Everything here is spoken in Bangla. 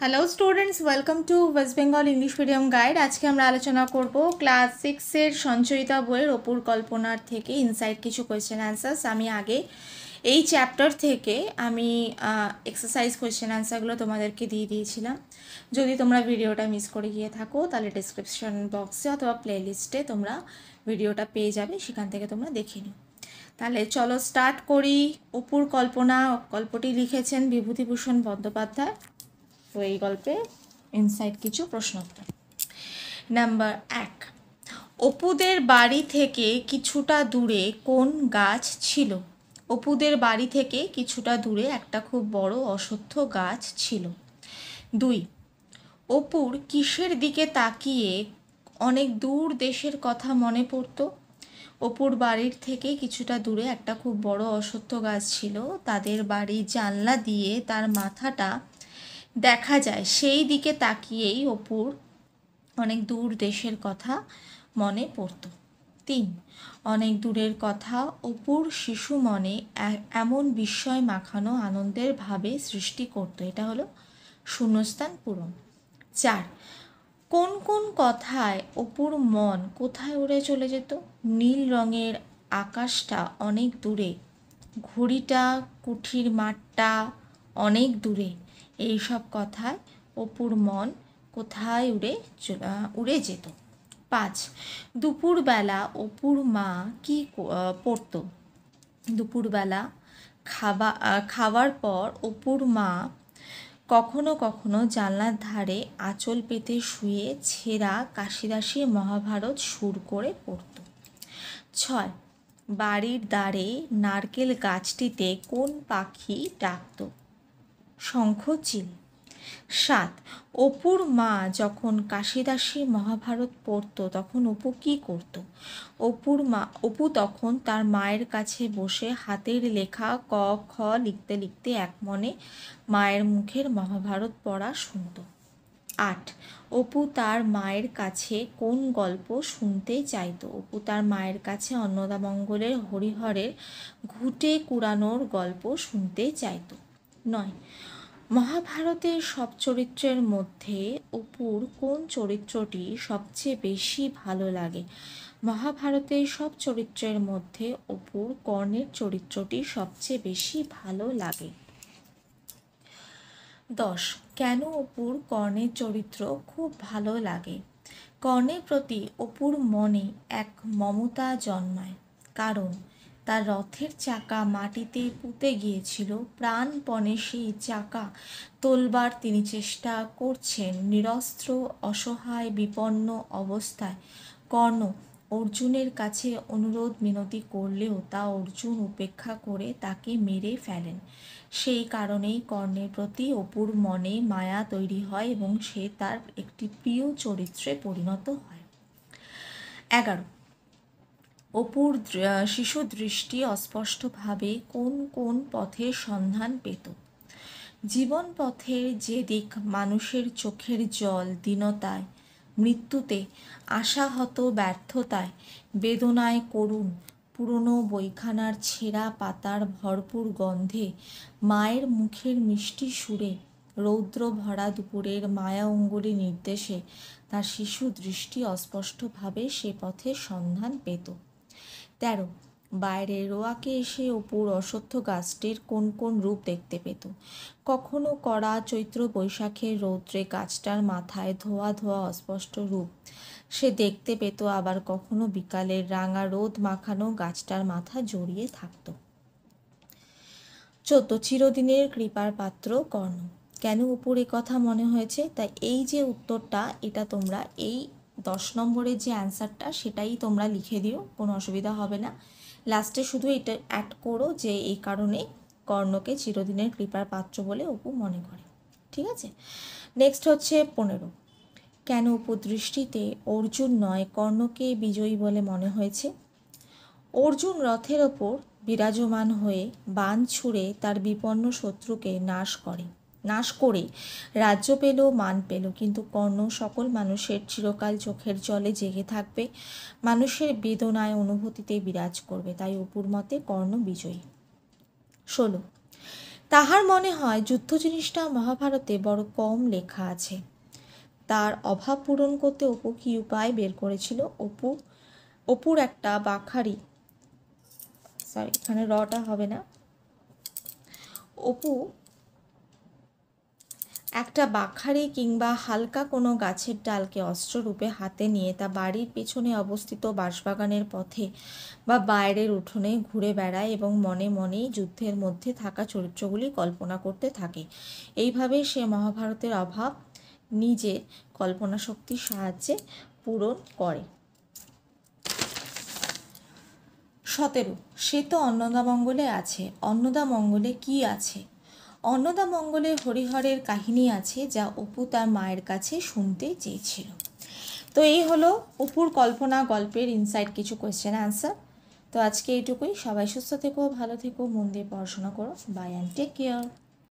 Hello students, welcome to West Bengal English medium guide. আজকে আমরা আলোচনা করব ক্লাস 6-এর সঞ্চয়িতা বইয়ের অপুর কল্পনার থেকে ইনসাইট কিছু কোয়েশ্চেন অ্যান্সার্স। আমি আগে এই চ্যাপ্টার থেকে আমি এক্সারসাইজ কোয়েশ্চেন অ্যান্সারগুলো তোমাদেরকে দিয়ে দিয়েছিলাম। যদি তোমরা ভিডিওটা মিস করে গিয়ে থাকো তাহলে ডিসক্রিপশন বক্সে অথবা প্লেলিস্টে তোমরা ভিডিওটা পেয়ে যাবে, সেখান থেকে তোমরা দেখে নিও। তাহলে চলো স্টার্ট করি। অপুর কল্পনা গল্পটি লিখেছেন বিভূতিভূষণ বন্দ্যোপাধ্যায়। তো এই গল্পে ইনসাইট কিছু প্রশ্নোত্তর। নাম্বার 1, অপুদের বাড়ি থেকে কিছুটা দূরে কোন গাছ ছিল? অপুদের বাড়ি থেকে কিছুটা দূরে একটা খুব বড় অশ্বত্থ গাছ ছিল। 2, অপুর কিসের দিকে তাকিয়ে অনেক দূর দেশের কথা মনে পড়তো? অপুর বাড়ির থেকে কিছুটা দূরে একটা খুব বড় অশ্বত্থ গাছ ছিল। তাদের বাড়ির জানলা দিয়ে তার মাথাটা দেখা যায়, সেই দিকে তাকিয়েই অপুর অনেক দূর দেশের কথা মনে পড়ত। 3, অনেক দূরের কথা অপুর শিশু মনে এমন বিস্ময় মাখানো আনন্দের ভাবে সৃষ্টি করত। এটা হলো শূন্যস্থান পূরণ। 4, কোন কোন কথায় অপুর মন কোথায় উড়ে চলে যেত? নীল রঙের আকাশটা অনেক দূরে, ঘড়িটা, কুঠির মাঠটা অনেক দূরে, এই সব কথায় অপুর মন কোথায় উড়ে যেত। 5, দুপুরবেলা অপুর মা কি পড়তো? দুপুরবেলা খাওয়ার পর অপুর মা কখনো কখনো জানলার ধারে আঁচল পেতে শুয়ে ছেঁড়া কাশিদাসীর মহাভারত সুর করে পড়ত। 6, বাড়ির দ্বারে নারকেল গাছটিতে কোন পাখি ডাকত? শঙ্খচিল। 7, অপুর মা যখন কাশিদাসীর মহাভারত পড়ত তখন অপু কি করত? অপু তখন তার মায়ের কাছে বসে হাতের লেখা ক খ লিখতে লিখতে একমনে মায়ের মুখের মহাভারত পড়া শুনত। 8, অপু তার মায়ের কাছে কোন গল্প শুনতে চাইতো? অপু তার মায়ের কাছে অন্নদামঙ্গলের হরিহরের ঘুঁটে কুড়ানোর গল্প শুনতে চাইতো। 9, মহাভারতের সব চরিত্রের মধ্যে অপুর কোন চরিত্রটি সবচেয়ে বেশি ভালো লাগে? মহাভারতের সব চরিত্রের মধ্যে অপুর কর্ণের চরিত্রটি সবচেয়ে বেশি ভালো লাগে। 10, কেন অপুর কর্ণের চরিত্র খুব ভালো লাগে? কর্ণের প্রতি অপুর মনে এক মমতা জন্মায়, কারণ তার রথের চাকা মাটিতে পুঁতে গিয়েছিল। প্রাণপণে সেই চাকা তোলবার তিনি চেষ্টা করছেন। নিরস্ত্র, অসহায়, বিপন্ন অবস্থায় কর্ণ অর্জুনের কাছে অনুরোধ মিনতি করলেও তা অর্জুন উপেক্ষা করে তাকে মেরে ফেলেন। সেই কারণেই কর্ণের প্রতি অপুর মনে মায়া তৈরি হয় এবং সে তার একটি প্রিয় চরিত্রে পরিণত হয়। 11, অপুর শিশু দৃষ্টি অস্পষ্টভাবে কোন কোন পথের সন্ধান পেত? জীবন পথের যে দিক মানুষের চোখের জল, দীনতায়, মৃত্যুতে, আশাহত ব্যর্থতায়, বেদনায় করুণ, পুরনো বইখানার ছেঁড়া পাতার ভরপুর গন্ধে, মায়ের মুখের মিষ্টি সুরে, রৌদ্র ভরা দুপুরের মায়া অঙ্গুলি নির্দেশে তার শিশু দৃষ্টি অস্পষ্টভাবে সে পথের সন্ধান পেত। 13, বাইরে রোয়াকে এসে অপুর অশ্বত্থ গাছটির কোন কোন রূপ দেখতে পেত? কখনো কড়া চৈত্র বৈশাখের রৌদ্রে গাছটার মাথায় ধোয়া ধোয়া অস্পষ্ট রূপ সে দেখতে পেত, আবার কখনো বিকালের রাঙা রোদ মাখানো গাছটার মাথা জড়িয়ে থাকত। 14, চিরদিনের কৃপার পাত্র কর্ণ। কেন অপুর এ কথা মনে হয়েছে? তাই এই যে উত্তরটা, এটা তোমরা এই 10 নম্বরের যে অ্যান্সারটা সেটাই তোমরা লিখে দিও, কোনো অসুবিধা হবে না। লাস্টে শুধু এটা অ্যাড করো যে এই কারণে কর্ণকে চিরদিনের কৃপার পাত্র বলে অপু মনে করে। ঠিক আছে, নেক্সট হচ্ছে 15, কেন অপুর দৃষ্টিতে অর্জুন নয় কর্ণকে বিজয়ী বলে মনে হয়েছে? অর্জুন রথের ওপর বিরাজমান হয়ে বাণ ছুঁড়ে তার বিপন্ন শত্রুকে নাশ করে রাজ্য পেল, মান পেল, কিন্তু কর্ণ সকল মানুষের চিরকাল চোখের জলে জেগে থাকবে, মানুষের বেদনায় অনুভূতিতে বিরাজ করবে, তাই অপুর মতে কর্ণ বিজয়ী। 16, তাহার মনে হয় যুদ্ধ জিনিসটা মহাভারতে বড় কম লেখা আছে। তার অভাব পূরণ করতে অপু কী উপায় বের করেছিল? অপুর একটা বাখারি, সরি এখানে রটা হবে না, অপু একটা বাখারি কিংবা হালকা কোনো গাছের ডালকে অস্ত্ররূপে হাতে নিয়ে তা বাড়ির পেছনে অবস্থিত বাঁশবাগানের পথে বা বাইরের উঠোনে ঘুরে বেড়ায় এবং মনে মনেই যুদ্ধের মধ্যে থাকা চরিত্রগুলি কল্পনা করতে থাকে। এইভাবে সে মহাভারতের অভাব নিজে কল্পনা শক্তির সাহায্যে পূরণ করে। 17, সে তো অন্নদামঙ্গলে আছে। অন্নদামঙ্গলে কি আছে? অন্নদামঙ্গলে হরিহরের কাহিনী আছে যা অপু তার মায়ের কাছে শুনতে চেয়েছিল। তো এই হলো অপুর কল্পনা গল্পের ইনসাইড কিছু কোয়েশ্চেন অ্যান্সার। তো আজকে এইটুকুই। সবাই সুস্থ থেকো, ভালো থেকো, মন দিয়ে পড়াশোনা করো। Bye and take care.